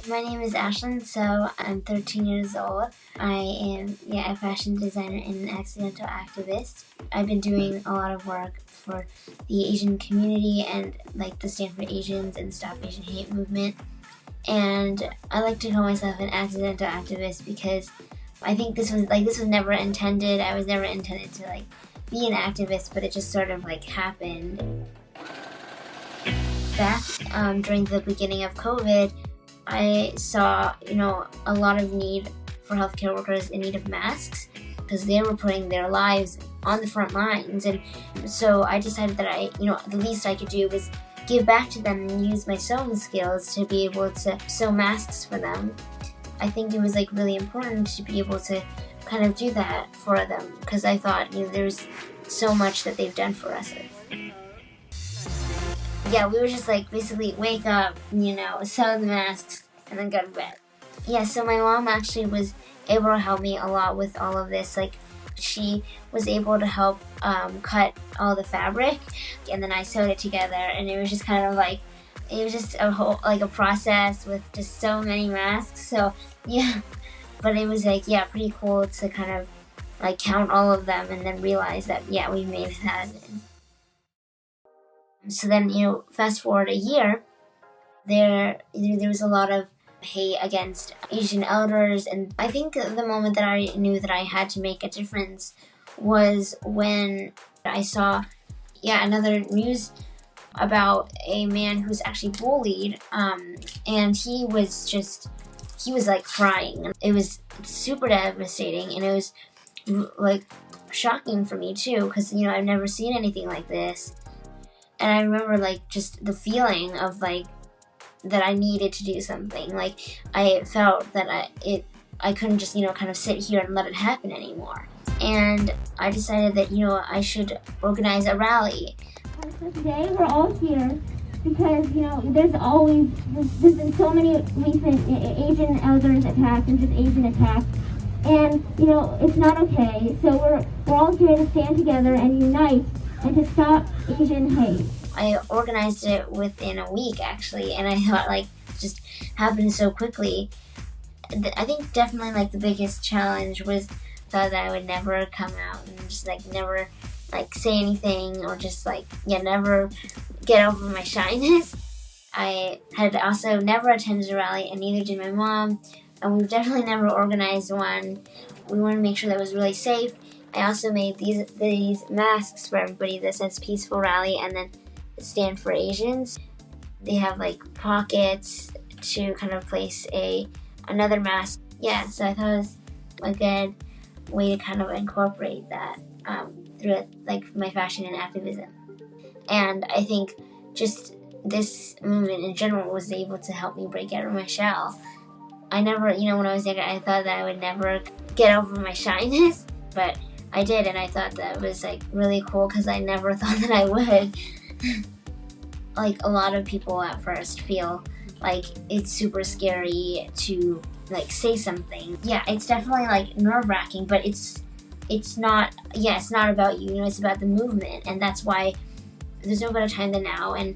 My name is Ashlyn So. I'm 13 years old. I am a fashion designer and an accidental activist. I've been doing a lot of work for the Asian community and like the Stand for Asians and Stop Asian Hate movement. And I like to call myself an accidental activist because I think this was never intended. I was never intended to be an activist, but it just sort of happened. Back during the beginning of COVID, I saw, a lot of need for healthcare workers in need of masks because they were putting their lives on the front lines. And so I decided that the least I could do was give back to them and use my sewing skills to be able to sew masks for them. I think it was really important to be able to kind of do that for them because I thought, there's so much that they've done for us. Yeah, we were just basically wake up, sew the masks, and then go to bed. Yeah, so my mom actually was able to help me a lot with all of this. She was able to help cut all the fabric, and then I sewed it together, and it was just kind of it was just a whole, a process with just so many masks. So, yeah, but it was pretty cool to kind of count all of them and then realize that, we made it happen. So then, fast forward a year, there was a lot of hate against Asian elders, and I think the moment that I knew that I had to make a difference was when I saw, another news about a man who's actually bullied, and he was crying. It was super devastating, and it was shocking for me too, because I've never seen anything like this. And I remember just the feeling of that I needed to do something. I felt that I couldn't just kind of sit here and let it happen anymore. And I decided that I should organize a rally. So today we're all here because there's been so many recent Asian elders attacked and just Asian attacks, and it's not okay. So we're all here to stand together and unite and to stop Asian hate. I organized it within a week, actually, and I thought, just happened so quickly. I think definitely, the biggest challenge was thought that I would never come out and just, never, say anything or just, never get over my shyness. I had also never attended a rally, and neither did my mom, and we've definitely never organized one. We wanted to make sure that it was really safe. I also made these masks for everybody that says Peaceful Rally and then Stand for Asians. They have pockets to kind of place another mask. Yeah, so I thought it was a good way to kind of incorporate that through my fashion and activism. And I think just this movement in general was able to help me break out of my shell. I never, when I was younger, I thought that I would never get over my shyness, but I did, and I thought that was really cool because I never thought that I would. A lot of people at first feel it's super scary to say something. Yeah, it's definitely nerve-wracking, but it's not. Yeah, it's not about you. It's about the movement, and that's why there's no better time than now. And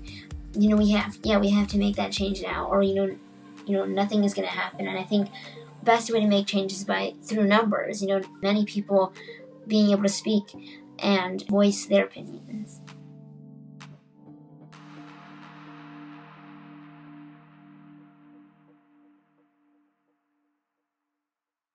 we have to make that change now, or nothing is going to happen. And I think the best way to make change is through numbers. Many people being able to speak and voice their opinions.